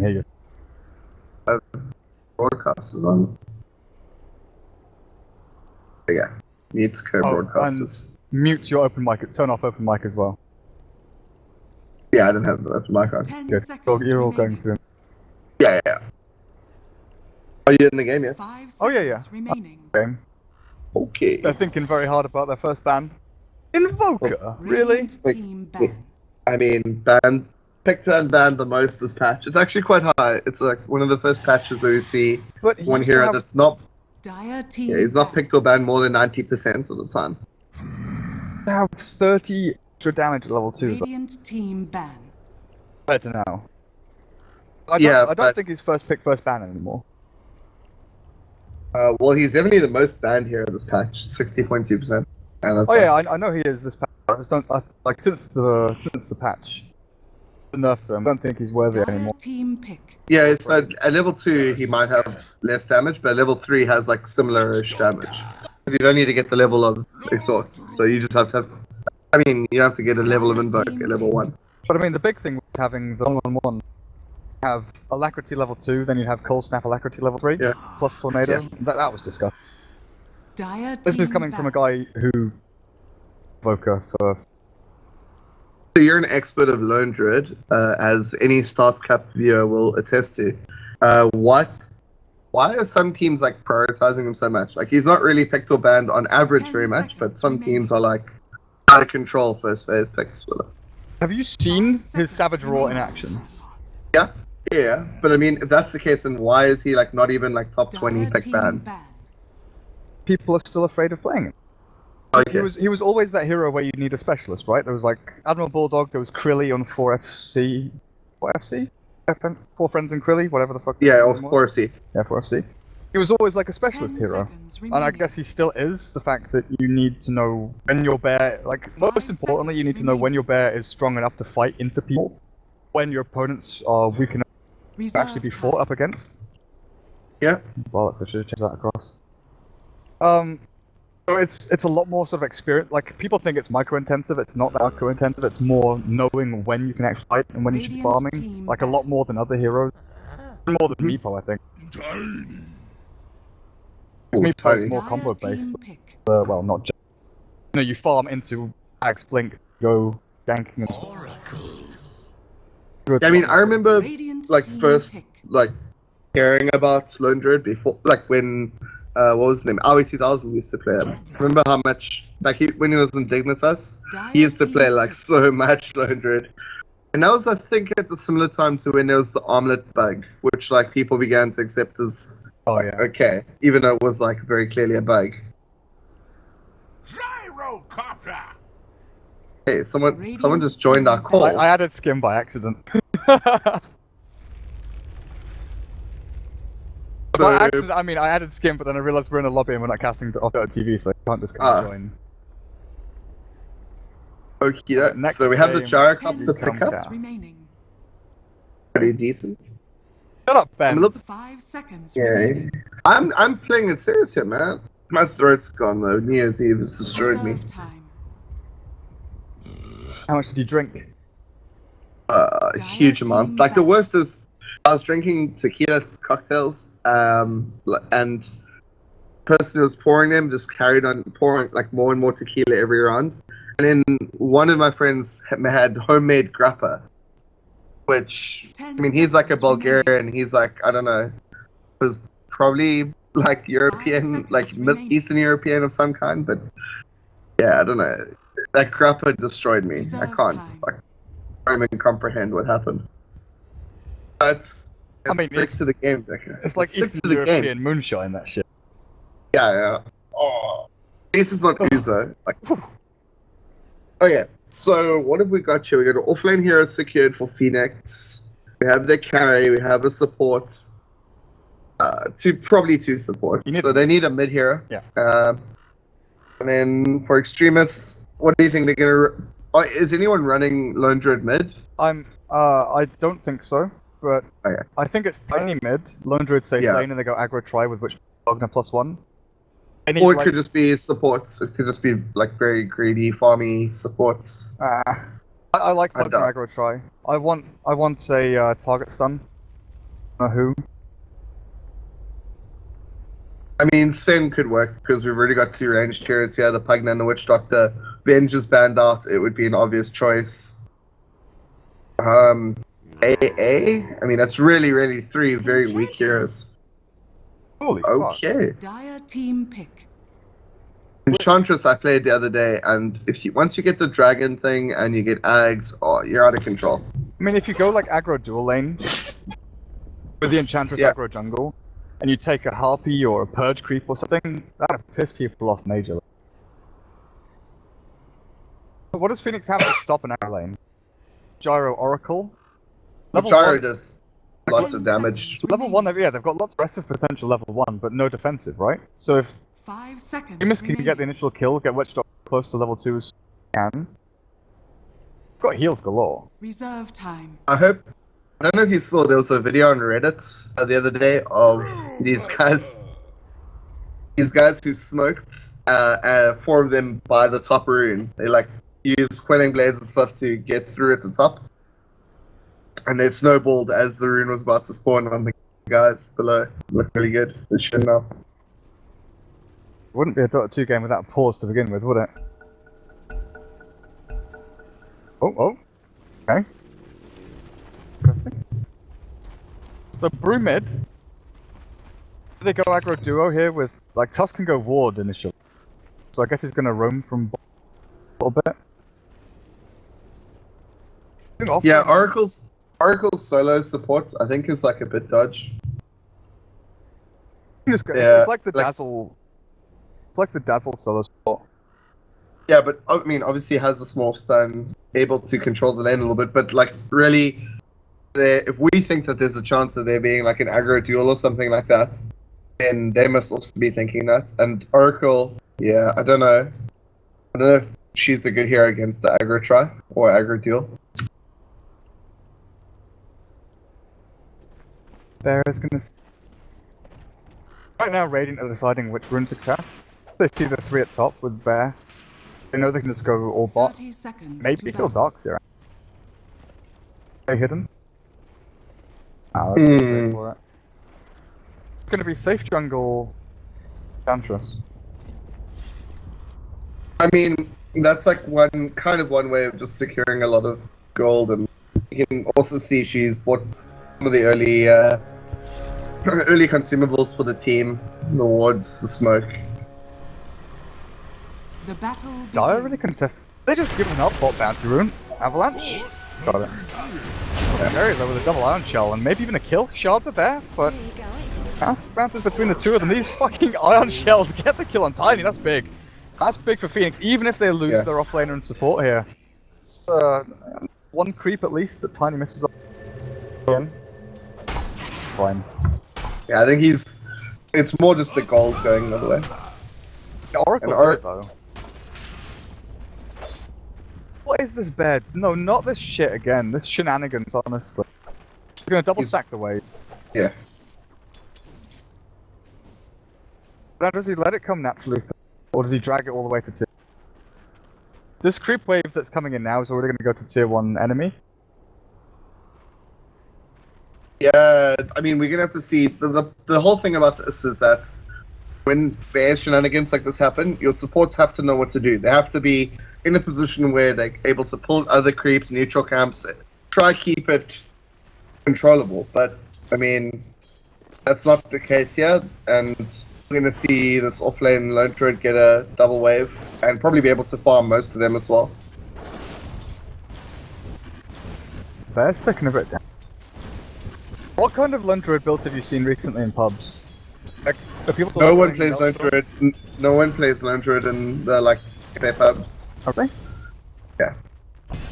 hear you. Broadcasters on. Yeah, mute co-broadcasters. Mute your open mic. Turn off open mic as well. Yeah, I don't have the open mic on. 10 Good. seconds You're all going remaining. to. Yeah. Are you in the game yet? 5 seconds Oh yeah. remaining. Game. Okay. They're thinking very hard about their first ban. Invoker, really? Radiant team ban. I mean, picked and banned the most this patch. It's actually quite high. It's like one of the first patches where we see But he one used to hero have- that's not. Dire team Yeah, he's not ban. picked or banned more than 90% of the time. They have 30 extra damage at level 2 Radiant team ban. compared to now. I Yeah, don't think he's first pick, first ban anymore. Well, he's definitely the most banned hero this patch, 60.2%. And that's Oh yeah, I know he is this patch. I just don't like since the patch, the nerf to him. I don't think he's worthy Dire anymore. team pick. Yeah, so at level 2 he might have less damage, but level 3 has like similar-ish damage. You don't need to get the level of exhaust, so you just have to have. I mean, you don't have to get a level of invoke at level 1. But I mean, the big thing was having the one-on-one. Have alacrity level 2, then you have cold snap alacrity level 3, Yeah. plus tornado. Yeah. That was disgusting. Dire This is team coming from a ban. guy who Evoker for. So you're an expert of Lone Druid, as any Start Cup viewer will attest to. Why are some teams like prioritizing him so much? Like he's not really picked or banned on average 10 very much, but seconds some remaining. teams are like out of control first phase picks with him. Have you seen 5 his seconds Savage Roar in remaining. action? Yeah, but I mean, if that's the case, then why is he like not even like top 20 Dire pick team ban? ban. People are still afraid of playing him. Okay. He was always that hero where you need a specialist, right? There was like Admiral Bulldog, there was Krilly on 4FC. 4FC? 4 Friends and Krilly, whatever the fuck. Yeah, his or name was. 4FC. Yeah, 4FC. He was always like a 10 specialist hero. seconds And I remaining. guess he still is. The fact that you need to know when your bear, like, 5 most importantly, you seconds need to know when remaining. your bear is strong enough to fight into people, when your opponents are weak enough to Reserve actually be time. fought up against. Yeah. Well, I should have changed that across. So it's a lot more sort of experience. Like people think it's micro-intensive. It's not that micro-intensive. It's more knowing when you can actually fight and when you should be Radiant farming. team Like a lot more than other heroes. More than Meepo, I think. Ooh, Meepo tiny. is more Dire combo team based. pick. Well, not just. You know, you farm into Axe Blink, go ganking and. I mean, I remember Radiant like team first pick. like hearing about Lone Druid before, like when what was his name? Aoi 2000 used to play him. Remember how much like when he was in Dignitas, he used to play like so much Lone Druid. And that was, I think, at the similar time to when there was the armlet bug, which like people began to accept as Oh yeah. okay, even though it was like very clearly a bug. Gyrocopter! Hey, someone Radiant just joined our team call. I added skim by accident. So- By accident, I mean I added skim, but then I realized we're in a lobby and we're not casting to off TV, so I can't just come and join. Okay, Next so we have the game, 10 Gyrocopter Some pickup. cast. seconds remaining. Pretty decent. Shut up, I'm a Ben. little 5 seconds Yeah, remaining. I'm playing it serious here, man. My throat's gone though. New Year's Eve has destroyed me. Reserve time. How much did you drink? A huge amount. Like the worst is, I was drinking tequila cocktails, and the person who was pouring them just carried on pouring like more and more tequila every round. And then one of my friends had homemade grappa, which 10 I mean he's like a seconds Bulgarian. remaining. He's like I don't know, was probably like European, seconds like remaining. Eastern European of some kind, but yeah, I don't know. That grappa destroyed me. I Reserve can't time. like can't even comprehend what happened. But I mean, sticks to the game, Vicar. It's like Sticks Eastern to the European game. moonshine, that shit. Yeah. Oh, this is not Uzo. Like, okay. So what have we got here? We got an offlane hero secured for Phoenix. We have their carry. We have a support. Probably two supports. So they need a mid hero. Yeah. And then for Extremists, what do you think they're gonna? Is anyone running Lone Druid mid? I don't think so, but Okay. I think it's tiny mid. Lone Druid safe Yeah. lane, and they go aggro try with which Dogna +1. They need, Or it like, could just be supports. It could just be like very greedy, farmy supports. I like I Dogna don't. aggro try. I want a target stun. Who? I mean, Sven could work because we've already got 2 ranged heroes here, the Pugna and the Witch Doctor. Venge is banned out, it would be an obvious choice. AA? I mean, that's really 3 very weak heroes. Holy fuck. Okay. Dire team pick. Enchantress I played the other day, and once you get the dragon thing and you get Ags, oh, you're out of control. I mean, if you go like aggro dual lane with the Enchantress aggro jungle, and you take a Harpy or a Purge creep or something, that'll piss people off majorly. So what does Phoenix have to stop an aggro lane? Gyro Oracle? Gyro does lots of damage. Level 1, yeah, they've got lots of aggressive potential level 1, but no defensive, right? So if 5 seconds. Extremist can get the initial kill, get Witch Doctor close to level 2 as can. Got heals galore. Reserve time. I don't know if you saw, there was a video on Reddit the other day of these guys who smoked 4 of them by the top rune. They like use quelling blades and stuff to get through at the top, and they snowballed as the rune was about to spawn on the guys below. Looked really good. It shouldn't have. Wouldn't be a Dota 2 game without a pause to begin with, would it? Oh, okay. Interesting. So brew mid. They go aggro duo here with like Tusk can go ward initially. So I guess he's gonna roam from a little bit. Yeah, Oracle's solo support I think is like a bit dodge. It's like the Dazzle. It's like the Dazzle solo support. Yeah, but I mean, obviously has the small stun, able to control the lane a little bit. But like, really, if we think that there's a chance of there being like an aggro duel or something like that, then they must also be thinking that. And Oracle, yeah, I don't know if she's a good hero against the aggro try or aggro duel. Bear's gonna. Right now, Radiant are deciding which rune to cast. They see the 3 at top with Bear. They know they can just go all bot. 30 seconds. Maybe kill Darks here. They hidden. Oh, for it. It's gonna be safe jungle. Enchantress. I mean, that's like one way of just securing a lot of gold, and you can also see she's bought some of the early consumables for the team, the wards, the smoke. The battle begins. Dire really contest. They just given up bot bounty rune. Avalanche. Got it. Very low with a double iron shell and maybe even a kill. Shards are there, but bounces between the 2 of them. These fucking iron shells get the kill on Tiny. That's big. That's big for Phoenix, even if they lose their offlaner and support here. 1 creep at least that Tiny misses on. Fine. Yeah, I think it's more just the gold going the other way. Oracle though. What is this bed? No, not this shit again. This shenanigans, honestly. He's gonna double stack the wave. Yeah. Now does he let it come naturally, or does he drag it all the way to tier? This creep wave that's coming in now is already gonna go to tier 1 enemy. Yeah, I mean, we're gonna have to see. The whole thing about this is that when bear shenanigans like this happen, your supports have to know what to do. They have to be in a position where they're able to pull other creeps, neutral camps, try keep it controllable. But I mean, that's not the case here, and we're gonna see this offlane lone druid get a double wave and probably be able to farm most of them as well. Bear's second a bit down. What kind of lone druid build have you seen recently in pubs? Like, are people No one plays lone druid. No one plays lone druid in the like their pubs. Okay. Yeah.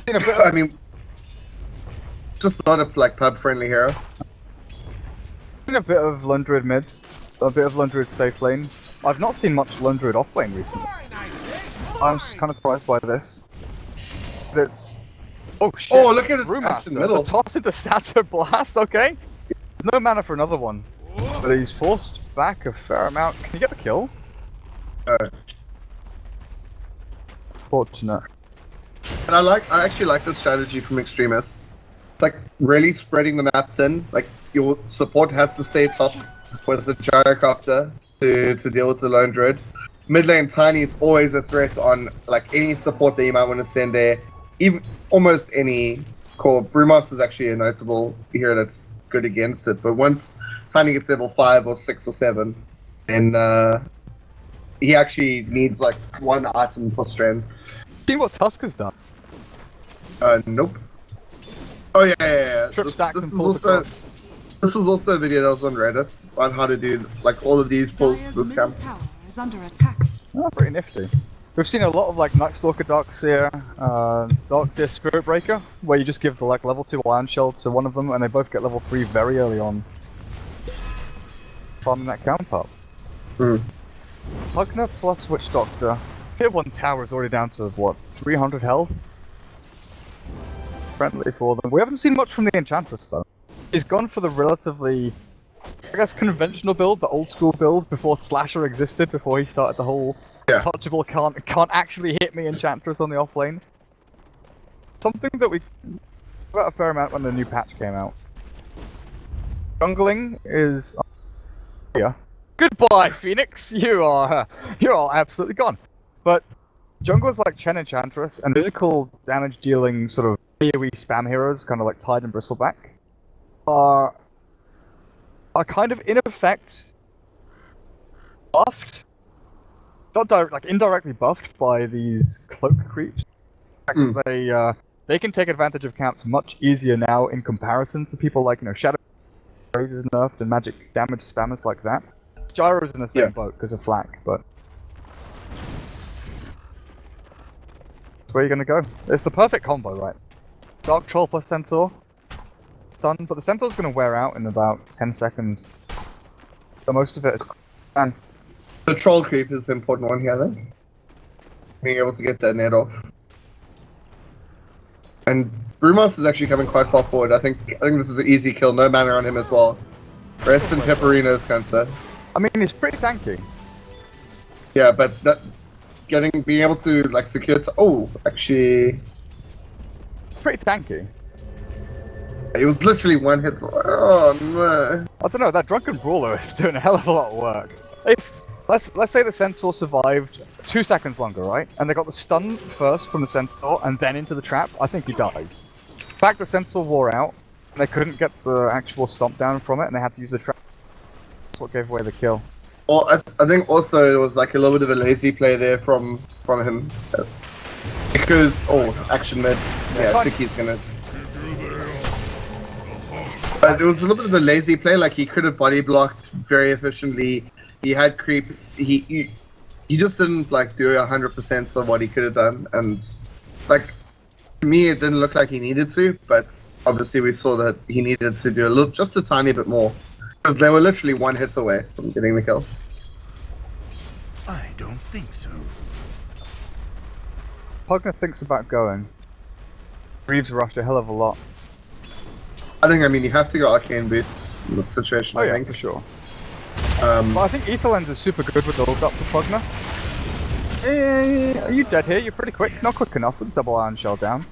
Seen a bit I mean, just not a like pub friendly hero. Seen a bit of lone druid mids, a bit of lone druid safe lane. I've not seen much lone druid off lane recently. I'm kind of surprised by this. But it's oh shit! Oh, look at his Brewmaster. action middle. The toss into Statter Blast. Okay. There's no mana for another one, but he's forced back a fair amount. Can you get the kill? Fortunate. And I actually like the strategy from Extremist. It's like really spreading the map thin. Like your support has to stay top with the gyrocopter to deal with the lone druid. Mid lane Tiny is always a threat on like any support that you might want to send there. Even almost any core. Brewmaster is actually a notable hero that's good against it. But once Tiny gets level 5 or 6 or 7, then he actually needs like one item per strand. See what Tusk has done. Nope. Oh yeah. Trip stacks This and is pulls also across. this is also a video that was on Reddit on how to do like all of these pulls to Dire's this middle camp. tower is under attack. Oh, pretty nifty. We've seen a lot of like Night Stalker Darkseer, Darkseer Spirit Breaker, where you just give the like level 2 Iron Shell to one of them and they both get level 3 very early on. Farming that camp up. Pugna plus Witch Doctor. Tier 1 tower is already down to what, 300 health? Friendly for them. We haven't seen much from the Enchantress though. He's gone for the relatively, I guess, conventional build, the old school build before Slasher existed, before he started the whole touchable can't actually hit me Enchantress on the off lane. Something that we about a fair amount when the new patch came out. Jungling is yeah. Goodbye, Phoenix. You are absolutely gone. But junglers like Chen Enchantress and physical damage dealing sort of AoE spam heroes, kind of like Tide and Bristleback, are kind of in effect buffed. Not like indirectly buffed by these cloak creeps. They can take advantage of camps much easier now in comparison to people like Shadow Razors nerfed and magic damage spammers like that. Gyro's in the same boat because of Flak, but that's where you're gonna go. It's the perfect combo, right? Dark Troll plus Centaur, done, but the Centaur's gonna wear out in about 10 seconds. So most of it is done. The troll creep is the important one here, then. Being able to get that net off. And Brewmaster is actually coming quite far forward. I think this is an easy kill. No mana on him as well. Rest and Pepperino's cancer. I mean, he's pretty tanky. Yeah, but being able to like secure. Actually, pretty tanky. It was literally one hit. Oh no! I don't know. That Drunken Brawler is doing a hell of a lot of work. If let's say the Centaur survived 2 seconds longer, right? And they got the stun first from the Centaur and then into the trap, I think he dies. In fact, the Centaur wore out, and they couldn't get the actual stomp down from it, and they had to use the trap. That's what gave away the kill. Well, I think also it was like a little bit of a lazy play there from him. Because, action mid. Yeah, Siki's gonna... But it was a little bit of a lazy play, like he could have body blocked very efficiently. He had creeps. He just didn't like do 100% of what he could have done, and like to me, it didn't look like he needed to. But obviously, we saw that he needed to do just a tiny bit more, because they were literally one hit away from getting the kill. I don't think so. Pugna thinks about going. Greaves rushed a hell of a lot. I mean, you have to go Arcane Boots in this situation. I think for sure. Um, But I think Etherlens is super good with the ult up for Pugna. Are you dead here? You're pretty quick. Not quick enough with double Iron Shell down.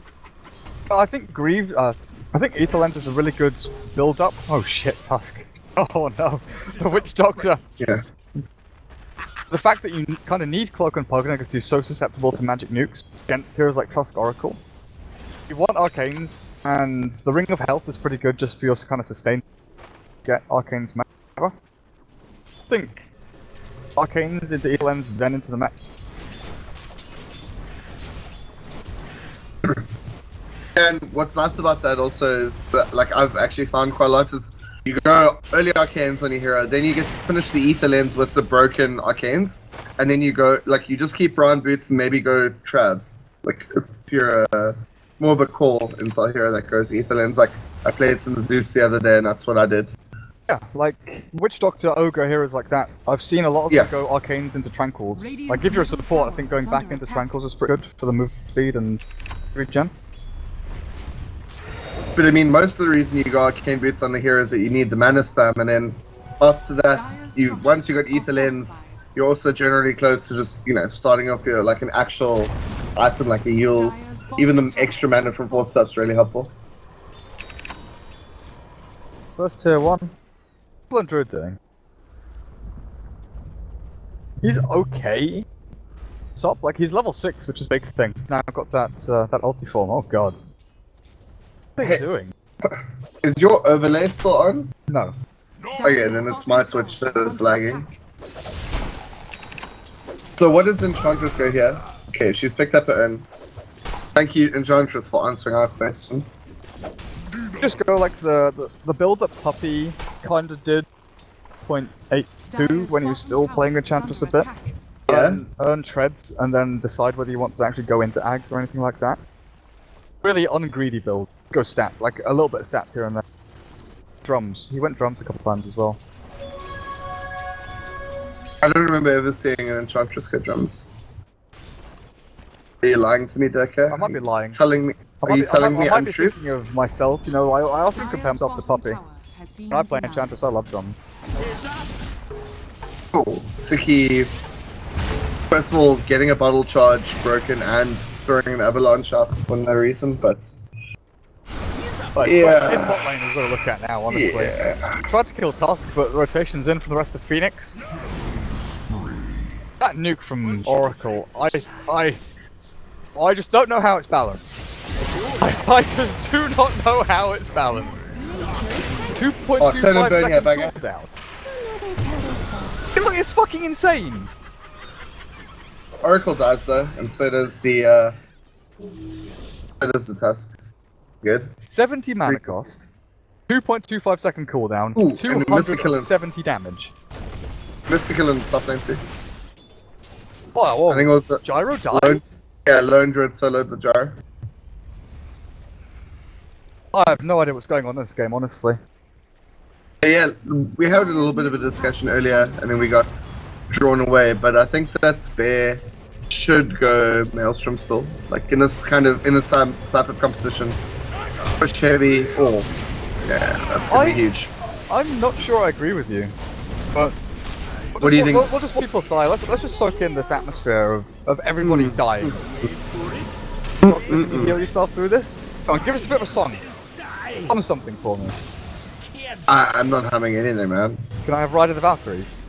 But I think I think Etherlens is a really good build up. Oh shit, Tusk. Oh no, the Witch Doctor. yeah. The fact that you kind of need Cloak and Pugna because you're so susceptible to magic nukes against heroes like Tusk Oracle. You want Arcanes, and the Ring of Health is pretty good just for your kind of sustain. Get Arcanes mana. I think Arcanes into Etherlens, then into the mech. And what's nice about that also is that, like, I've actually found quite a lot is you go early Arcanes on your hero, then you get to finish the Ether Lens with the broken Arcanes, and then you go, like, you just keep Brown Boots and maybe go Travs. Like, if you're more of a core inside hero that goes Ether Lens. Like, I played some Zeus the other day and that's what I did. Yeah, like Witch Doctor, Ogre, heroes like that. I've seen a lot of them go Arcanes into Tranquils. Like, if you're a support, I think going back into Tranquils is pretty good for the move speed and regen. But I mean, most of the reason you go Arcane Boots on the hero is that you need the mana spam, and then after that, once you got Ether Lens, you're also generally close to just, starting off your, like, an actual item like a Yules. Even the extra mana from 4 stuff's really helpful. first tier 1. What's Druid doing? He's okay. Top, like he's level 6, which is a big thing. Now I've got that that ulti form. Oh god. What are you doing? Is your overlay still on? No. Okay, then it's my Switch that is lagging. So what does Enchantress go here? Okay, she's picked up her own. Thank you, Enchantress, for answering our questions. Just go like the build that Puppy kinda did 0.82 when he was still playing Enchantress a bit. Yeah. Earn treads and then decide whether you want to actually go into Ags or anything like that. Really ungreedy build. Go stat, like a little bit of stats here and there. Drums. He went drums a couple times as well. I don't remember ever seeing an Enchantress go drums. Are you lying to me, Decker? I might be lying. Telling me? Are you telling me I might be untruths? thinking of myself, you know, I often compare myself to Puppy. When I play Enchantress, I love drums. Oh, Suki. First of all, getting a bottle charge broken and throwing an avalanche out for no reason, but yeah. His bot lane is what I look at now, honestly. Yeah. Tried to kill Tusk, but the rotation's in from the rest of Phoenix. That nuke from Oracle, I just don't know how it's balanced. I just do not know how it's balanced. 2.25 seconds cooldown. Look, it's fucking insane! Oracle dies though, and so does the Tusk. Good. 70 mana cost, 2.25 second cooldown, Ooh, 270 damage. Mystical in top lane too. Wow, I think it was the Gyro died? Lone Druid soloed the Gyro. I have no idea what's going on in this game, honestly. Yeah, we had a little bit of a discussion earlier, and then we got drawn away. But I think that Bear should go Maelstrom still, like in this type of competition. Push heavy, or yeah, that's gonna be huge. I'm not sure I agree with you, but what do you think? We'll just watch people die. Let's just soak in this atmosphere of everybody dying. Heal yourself through this. Come on, give us a bit of a song. Hum something for me. I'm not humming anything, man. Can I have Ride of the Valkyries?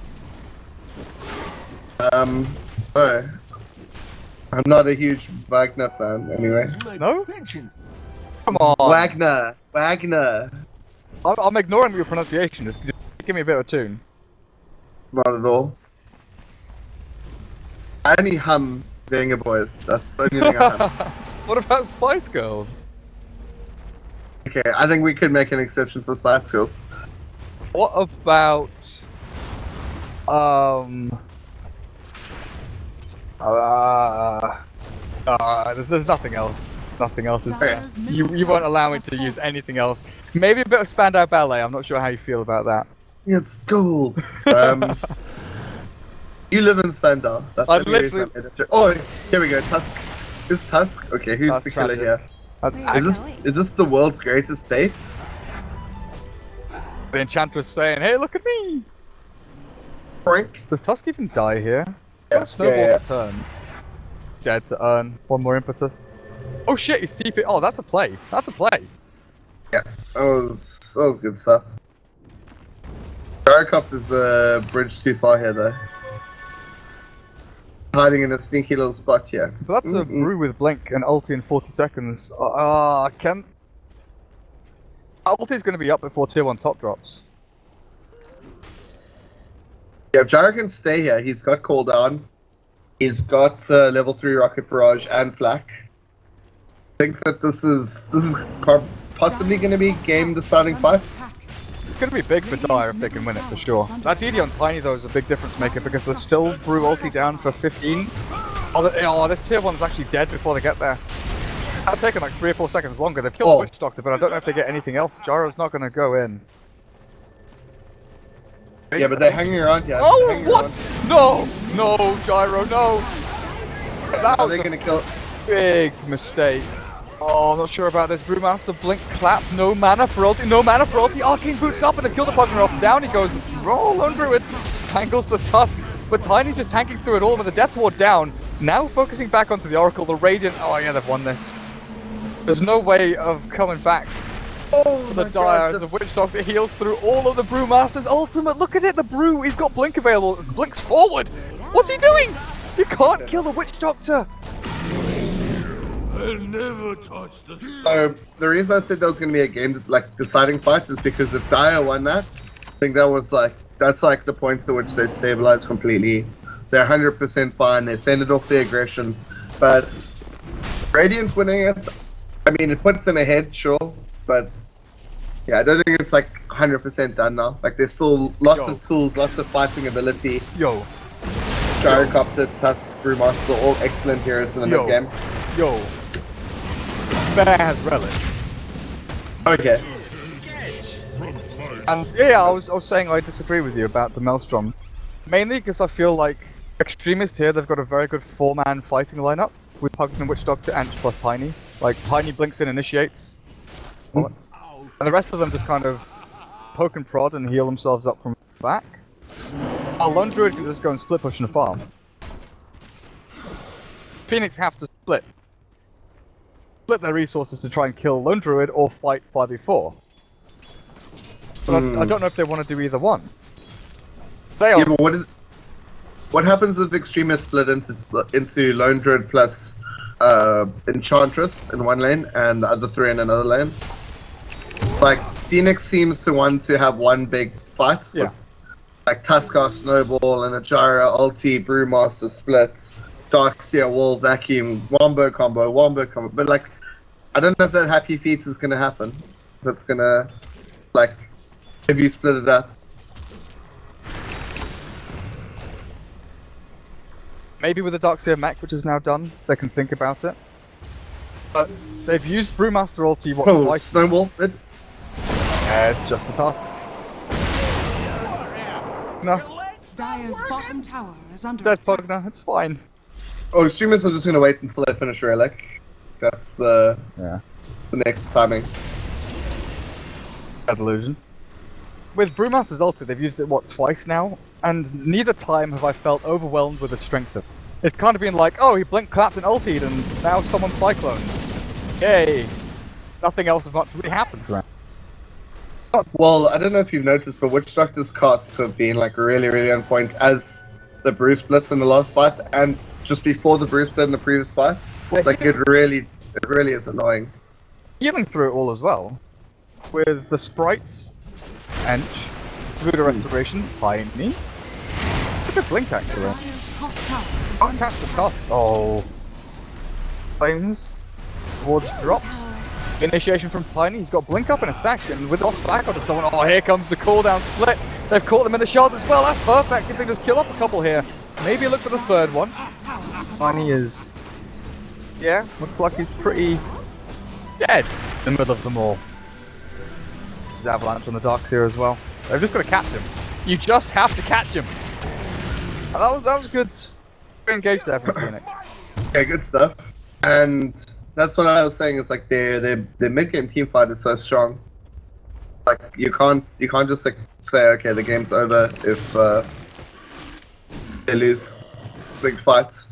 No. I'm not a huge Wagner fan, anyway. No? Come on. Wagner. I'm ignoring your pronunciation. Just give me a bit of a tune. Not at all. I only hum Banger Boys. That's the only thing I hum. What about Spice Girls? Okay, I think we could make an exception for Spice Girls. What about there's nothing else. Nothing else is there. You won't allow me to use anything else. Maybe a bit of Spandau Ballet. I'm not sure how you feel about that. It's gold. You live in Spandau. That's I the only reason I made it. Oh, here we go. Tusk. Is Tusk? Okay, who's That's the killer tragic. here? That's Is this the world's greatest dates? the Enchantress saying, "Hey, look at me." Frank? Does Tusk even die here? Yeah, Snowball turn. Dead to earn one more impetus. Oh shit, he's TP. Oh, that's a play. That's a play. Yeah, that was good stuff. Gyrocopter's a bridge too far here though. Hiding in a sneaky little spot here. But that's a brew with blink and ulti in 40 seconds. Can ulti's going to be up before tier 1 top drops. Yeah, if Gyro can stay here, he's got cooldown. He's got level 3 rocket barrage and flak. I think that this is possibly going to be game deciding fights. It's going to be big for Dire if they can win it for sure. That DD on Tiny though is a big difference maker because there's still brew ulti down for 15. Oh, this tier 1's actually dead before they get there. That'll take them like 3 or 4 seconds longer. They've killed Witch Doctor, but I don't know if they get anything else. Gyro's not going to go in. Yeah, but they're hanging around here. Oh, what? No! No, Gyro, no! That Are was they a going to kill? big mistake. Oh, I'm not sure about this. Brewmaster, blink, clap, no mana for ulti, no mana for ulti. Arcane boots up and they kill the Pugner off. Down he goes. Roll on Druid. Tangles the Tusk. But Tiny's just tanking through it all with the Death Ward down. Now focusing back onto the Oracle, the Radiant. Oh yeah, they've won this. There's no way of coming back Oh The my Dire, god, the Witch Doctor heals through all of the Brewmaster's ultimate. Look at it, the Brew, he's got Blink available. Blinks forward. What's he doing? You can't kill the Witch Doctor. I'll never touch the So the reason I said that was going to be a game like deciding fight is because if Dire won that, I think that was like that's like the point at which they stabilized completely. They're 100% fine. They fended off the aggression, but Radiant winning it, I mean, it puts them ahead, sure, but yeah, I don't think it's like 100% done now. Like there's still lots of tools, lots of fighting ability. Yo, Gyrocopter, Tusk, Brewmaster, all excellent heroes in the mid game. yo. Bear has Relic. Okay. And yeah, I was saying I disagree with you about the Maelstrom. Mainly because I feel like Extremist here, they've got a very good 4-man fighting lineup with Pugton, Witch Doctor, and plus Tiny. Like, Tiny blinks in, initiates. And the rest of them just kind of poke and prod and heal themselves up from back. While Lone Druid can just go and split push and farm. Phoenix have to split their resources to try and kill Lone Druid or fight 5v4. But I don't know if they want to do either one. They are. Yeah, but what happens if Extremist split into Lone Druid plus Enchantress in one lane and the other 3 in another lane? Like, Phoenix seems to want to have one big fight. Yeah. With, like, Tuskar, Snowball, and Ajara, Ulti, Brewmaster splits, Darkseer, Wall, Vacuum, Wombo combo. But, like, I don't know if that happy feat is going to happen. That's going to, like, if you split it up. Maybe with the Darkseer mech, which is now done, they can think about it. But they've used Brewmaster ulti twice. Snowball, it. Yeah, it's just a task. No, Dire's bottom tower is under dead attack. Pugna, it's fine. Oh, Extremists are just going to wait until they finish Relic. That's the next timing. Bad illusion. With Brewmaster's ulti, they've used it, twice now? And neither time have I felt overwhelmed with the strength of it. It's kind of been like, oh, he blink clapped and ultied and now someone's cyclone. Yay. Nothing else has much really happens around. Well, I don't know if you've noticed, but Witch Doctor's casts have been like really on point as the Brew splits in the last fight and just before the Brew split in the previous fights. Like it really is annoying. Healing through it all as well. With the sprites, Ench, Voodoo Restoration, Tiny. Look at Blink actually. Dire's top tower is Can't under catch the task. Oh. Flames. Wards drops. Initiation from Tiny. He's got Blink up in a second. With Lost back on someone. Oh, here comes the cooldown split. They've caught them in the shards as well. That's perfect. If they just kill up a couple here. Maybe look for the third one. top tower has Tiny is. Yeah, looks like he's pretty dead in the middle of them all. There's Avalanche on the Darkseer as well. They've just got to catch him. You just have to catch him. And that was good. Good engaged there from Phoenix. Yeah, good stuff. And that's what I was saying. Is like their mid game team fight is so strong. Like you can't just like say okay the game's over if they lose big fights.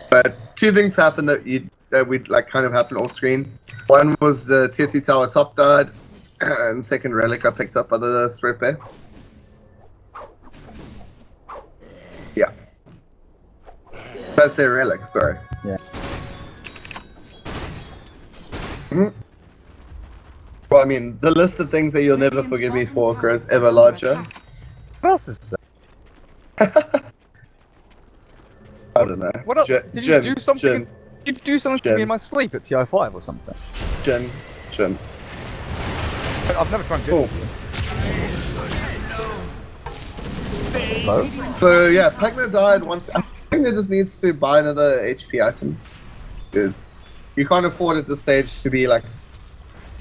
But two things happened that would like kind of happen off screen. One was the tier 2 tower top died, and second relic I picked up by the spread bear. Yeah. Let's say relic, sorry. Yeah. Well, I mean, the list of things that you'll never forgive me for grows ever larger. What else is there? I don't know. What else? Did you do something? Did you do something to me Jin. in my sleep at TI5 or something? Jin. I've never tried to Cool. Hello? So yeah, Pagna died once. I think they just needs to buy another HP item. Dude, you can't afford at this stage to be like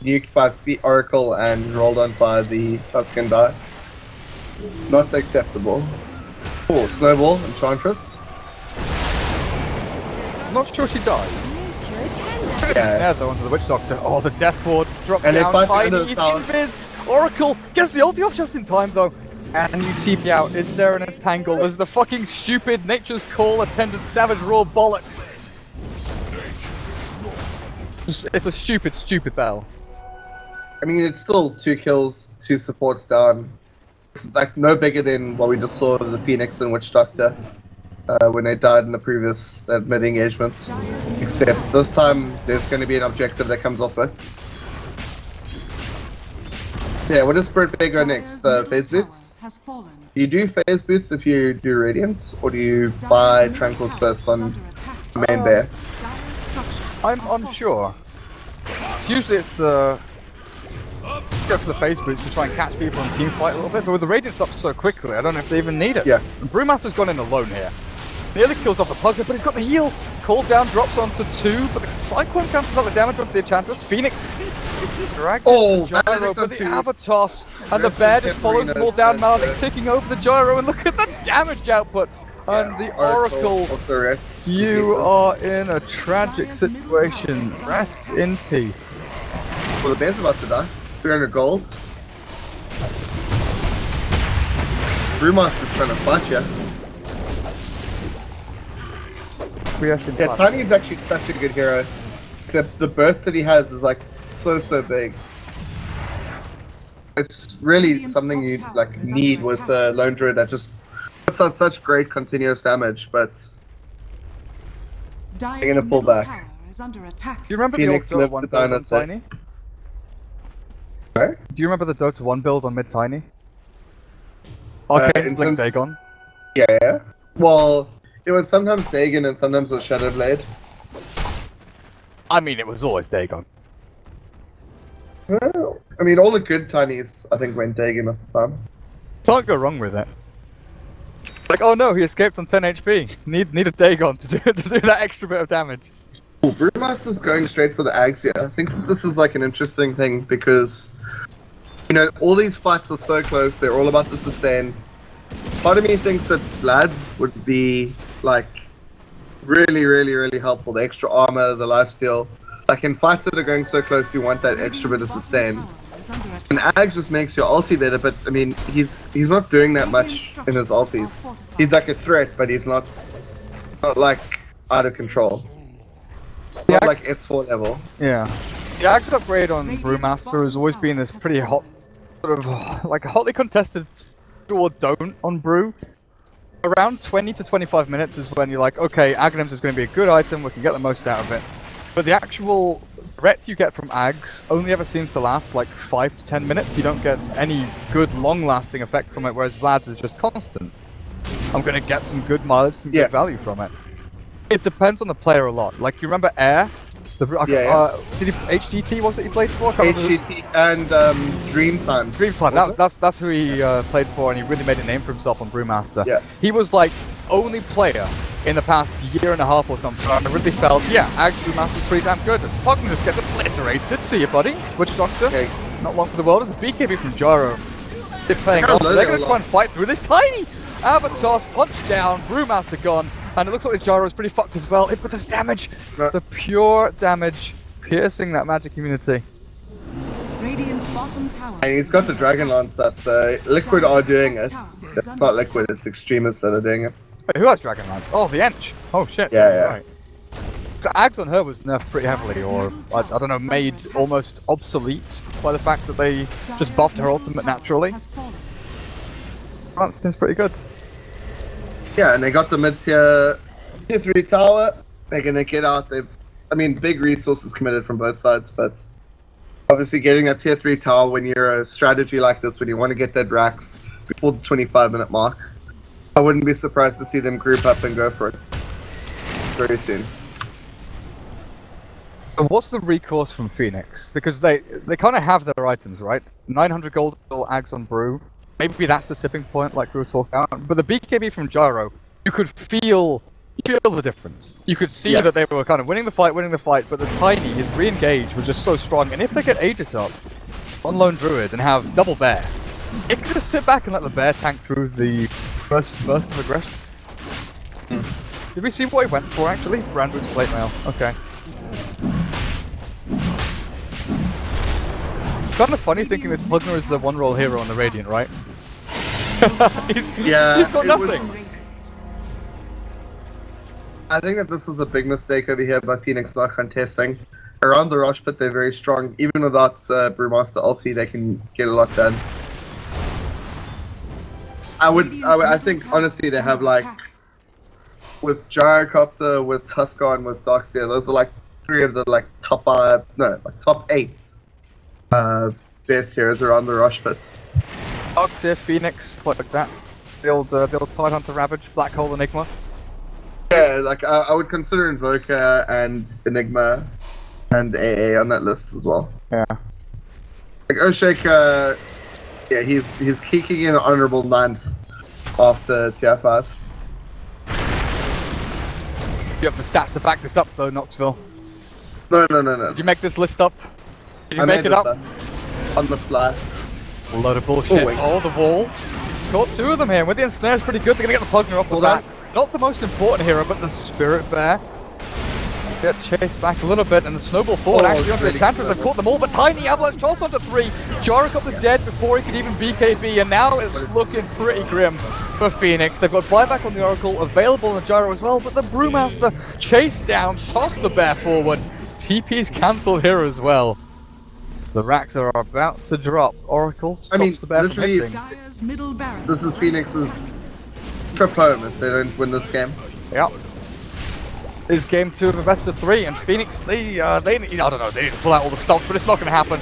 nuked by the Oracle and rolled on by the Tuscan die. Not acceptable. Cool, Snowball, Enchantress. I'm not sure she dies. Yeah. Yeah, the one to the Witch Doctor. Oh, the Death Ward drops And they down. fight Tiny, under the he's tower. invis. Oracle gets the ulti off just in time though. And you TP out. Is there an entangle? There's the fucking stupid Nature's Call attendant Savage Raw bollocks. It's a stupid L. I mean, it's still 2 kills, 2 supports down. It's like no bigger than what we just saw with the Phoenix and Witch Doctor when they died in the previous mid-engagement. Except this time, there's going to be an objective that comes off it. Yeah, what does Spirit Bear go next? Phase Boots? Has fallen. Do you do Phase Boots if you do Radiance, or do you buy Tranquils first on main bear? I'm unsure. Usually it's the go for the phase boots to try and catch people and team fight a little bit, but with the Radiance up so quickly, I don't know if they even need it. Yeah. And Brewmaster's gone in alone here. Nearly kills off the Pugger, but he's got the heal. Cooldown drops onto 2, but the Cyclone cancels out the damage onto the Enchantress. Phoenix drags Oh, the gyro, but the Avatos, and the Rest bear in just follows them all Temporino, down. that's Maledic taking over the gyro, and look at the damage output. And the Oracle, also rests in you pieces. are in a tragic situation. Rest in peace. Well, the bear's about to die. 300 golds. Brewmaster's trying to fight you. Yeah, Tiny is actually such a good hero. The burst that he has is like so big. It's really something you like need with the Lone Druid that just puts out such great continuous damage, but Dire's they're gonna pull middle back. tower is under attack. Do you remember Phoenix the old Dota lives 1 to build die on on that. Tiny? Sorry? Do you remember the Dota 1 build on mid Tiny? Arcane's in Blink terms- Dagon. Yeah. Well, it was sometimes Dagon and sometimes it was Shadowblade. I mean, it was always Dagon. Well, I mean, all the good Tinies, I think, went Dagon at the time. Can't go wrong with it. Like, oh no, he escaped on 10 HP. Need a Dagon to do that extra bit of damage. Ooh, Brewmaster's going straight for the Ags here. I think this is like an interesting thing because, you know, all these fights are so close, they're all about the sustain. Part of me thinks that Lads would be, like, really helpful. The extra armor, the lifesteal. Like, in fights that are going so close, you want that extra bit of sustain. And Ag just makes your ulti better, but, I mean, he's not doing that much in his ultis. He's like a threat, but he's not like, out of control. Not like S4 level. Yeah. The Axe upgrade on Brewmaster has always been this pretty hot, sort of, like a hotly contested do or don't on Brew. Around 20 to 25 minutes is when you're like, okay, Aghanims is going to be a good item, we can get the most out of it. But the actual threat you get from Ags only ever seems to last like 5 to 10 minutes. You don't get any good long-lasting effect from it, whereas Vlad's is just constant. I'm going to get some good mileage, some good value from it. It depends on the player a lot. Like, you remember Air? Did he HGT was it he played for? HGT and Dreamtime. Dreamtime. That's who he played for, and he really made a name for himself on Brewmaster. Yeah. He was like only player in the past year and a half or something. I really felt, yeah, actually Brewmaster's pretty damn good. This Pugman just gets obliterated. See you, buddy. Witch Doctor. Okay. Not long for the world. It's a BKB from Gyro. They're playing off. They're going to try and fight through this tiny Avatar punch down. Brewmaster gone. And it looks like the Gyro is pretty fucked as well. It does damage. The pure damage piercing that magic immunity. Radiant's bottom tower. And he's got the Dragon Lance up, so Liquid are doing it. It's not Liquid, it's Extremist that are doing it. Wait, who has Dragon Lance? Oh, the Ench. Oh shit. Yeah. Right. So Ags on her was nerfed pretty heavily, or I don't know, made almost obsolete by the fact that they just buffed her ultimate naturally. That seems pretty good. Yeah, and they got the mid-tier tier 3 tower. They're gonna get out. I mean, big resources committed from both sides, but obviously getting a tier 3 tower when you're a strategy like this, when you want to get that Rax before the 25-minute mark, I wouldn't be surprised to see them group up and go for it very soon. So what's the recourse from Phoenix? Because they kind of have their items, right? 900 gold Ags on Brew. Maybe that's the tipping point, like we were talking about. But the BKB from Gyro, you could feel the difference. You could see that they were kind of winning the fight, but the Tiny, his re-engage was just so strong. And if they get Aegis up on Lone Druid and have double bear, it could just sit back and let the bear tank through the first burst of aggression. Did we see what he went for actually? Brandwood's plate mail. Okay. Kind of funny thinking this Pugner is the one-roll hero on the Radiant, right? he's got nothing. I think that this is a big mistake over here by Phoenix not contesting. around the rush pit, they're very strong. Even without Brewmaster ulti, they can get a lot done. I think honestly they have like with Gyrocopter, with Tusker, and with Darkseer, those are like 3 of the like top 5, no, like top 8 best heroes around the rush pit. Darkseer, Phoenix, like that. The old Tidehunter, Ravage, Black Hole, Enigma. Yeah, like I would consider Invoker and Enigma and AA on that list as well. Yeah. Like Oshake, yeah, he's kicking in an honorable 9th after tier 5. You have the stats to back this up though, Knoxville. No. Did you make this list up? Did you I make made it this up? On the fly. A load of bullshit. wait. Oh, the wall. Caught 2 of them here. With the ensnare's pretty good. They're gonna get the Pugner off the Hold bat. on. Not the most important hero, but the Spirit Bear. Get chased back a little bit, and the snowball forward actually onto the Enchantress. They've caught them all, but Tiny Avalanche toss onto 3. Gyrocopter dead before he could even BKB, and now it's looking pretty grim for Phoenix. They've got buyback on the Oracle, available on the Gyro as well, but the Brewmaster chased down, tossed the bear forward. TP's cancelled here as well. The racks are about to drop. Oracle stops the bear from literally, hitting. Dire's middle barracks. this is Phoenix's trip home if they don't win this game. Yep. Is game 2 of a best of 3, and Phoenix, they need, I don't know, they need to pull out all the stops, but it's not going to happen.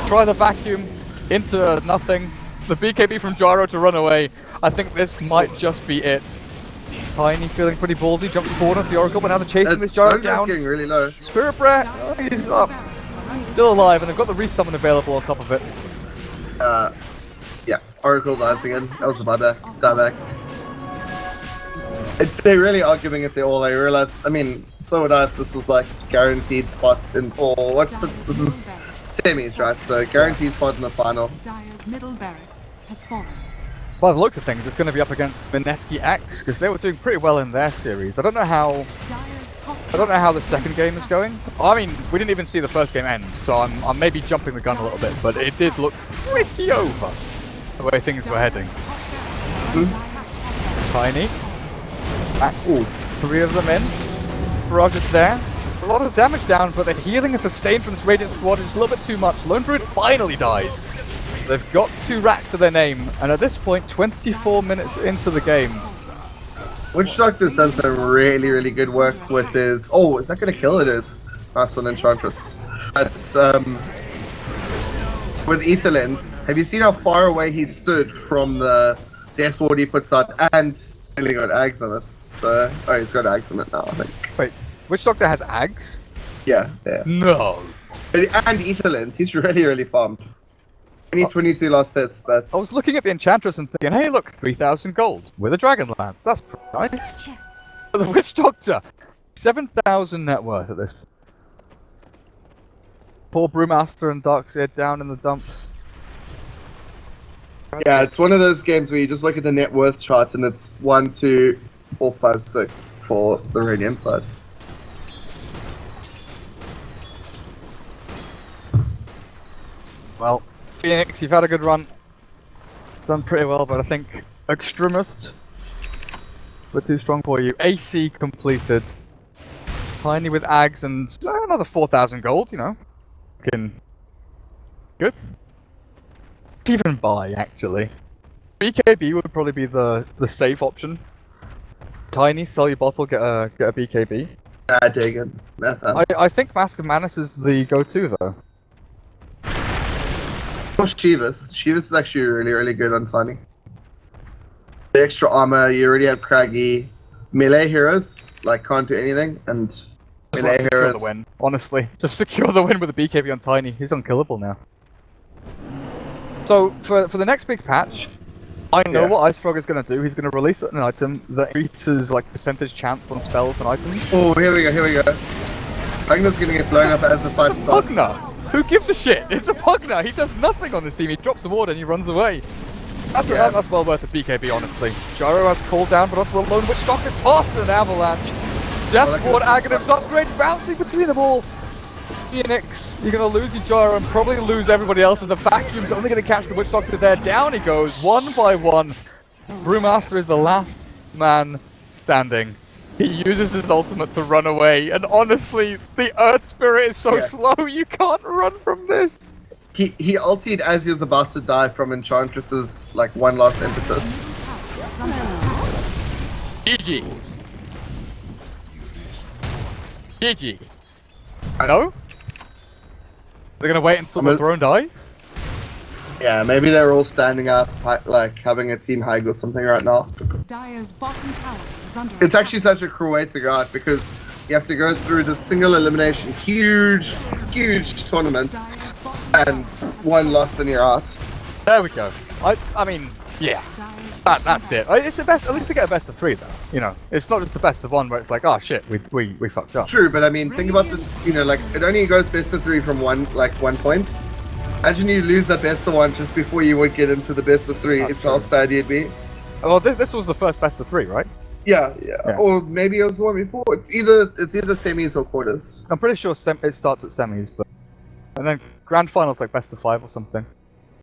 Try the vacuum into nothing. The BKB from Gyro to run away. I think this might just be it. Tiny feeling pretty ballsy, jumps forward at the Oracle, but now they're chasing this Gyro down. Getting really low. Spirit Breath, he's up. Still alive, and they've got the resummon available on top of it. Yeah, Oracle dies again. That was a dieback. They really are giving it their all. I realized. I mean, so would I if this was like guaranteed spots in. Or what's it? This is semis, right? So guaranteed spot in the final. Dire's middle barracks has fallen. By the looks of things, it's going to be up against Mineski X, because they were doing pretty well in their series. I don't know how the second game is going. I mean, we didn't even see the first game end, so I'm maybe jumping the gun a little bit, but it did look pretty over the way things were heading. Tiny. Ooh, 3 of them in. Barrage is there. A lot of damage down, but the healing and sustain from this Radiant squad is a little bit too much. Lone Druid finally dies. They've got 2 racks to their name, and at this point, 24 minutes into the game. Witch Doctor's done some really good work with his. Oh, is that gonna kill? It is. Nice one, Enchantress. But with Ether Lens, have you seen how far away he stood from the Death Ward he puts out, and only got Ags on it? So, oh, he's got Ags on it now, I think. Wait, Witch Doctor has Ags? Yeah. No. And Ether Lens, he's really farmed. 22 last hits, but I was looking at the Enchantress and thinking, hey look, 3,000 gold with a Dragon Lance. That's pretty nice. But the Witch Doctor, 7,000 net worth at this point. Poor Brewmaster and Darkseer down in the dumps. yeah, it's one of those games where you just look at the net worth chart and it's 1, 2, 4, 5, 6 for the Radiant side. Well, Phoenix, you've had a good run. Done pretty well, but I think Extremist were too strong for you. AC completed. Tiny with Ags and another 4,000 gold, you know. Good. Even buy, actually. BKB would probably be the safe option. Tiny, sell your bottle, get a BKB. Ah, dig it. I think Mask of Manus is the go-to, though. Or Shivas. Shivas is actually really good on Tiny. The extra armor, you already have Craggy. Melee heroes, like, can't do anything, and melee Secure heroes. the win, honestly. Just secure the win with a BKB on Tiny. He's unkillable now. So, for the next big patch, I know what IceFrog is going to do. He's going to release an item that increases, like, percentage chance on spells and items. Oh, here we go. Pugner's gonna get blown up as the fight starts. Pugner! Who gives a shit? It's a Pugner! He does nothing on this team. He drops the ward and he runs away. That's well worth a BKB, honestly. Gyro has called down, but onto a Lone Witch Doctor tossed an avalanche. Death Ward Aghanim's upgrade bouncing between them all. Phoenix, you're gonna lose your Gyro and probably lose everybody else, and the vacuum's only gonna catch the Witch Doctor there. Down he goes, 1 by 1. Brewmaster is the last man standing. He uses his ultimate to run away, and honestly, the Earth Spirit is so Yeah. slow, you can't run from this. He ultied as he was about to die from Enchantress's like one last impetus. It's under attack. GG. GG. No? They're gonna wait until the throne dies? Yeah, maybe they're all standing up, like having a team hug or something right now. Dire's bottom tower is under It's attack. actually such a cruel way to go out because you have to go through the single elimination, huge tournament, Dire's bottom and tower has one fallen. loss and you're out. There we go. I mean, yeah. Dire's bottom That's it. tower It's the best. At least they get a best of 3, though. You know, it's not just the best of 1 where it's like, oh shit, we fucked up. True, but I mean, think about the, you know, like it only goes best of 3 from one point. Imagine you lose that best of 1 just before you would get into the best of 3. That's It's how true. sad you'd be. Well, this was the first best of 3, right? Yeah, Yeah. or maybe it was the one before. It's either semis or quarters. I'm pretty sure it starts at semis, but and then grand finals like best of 5 or something.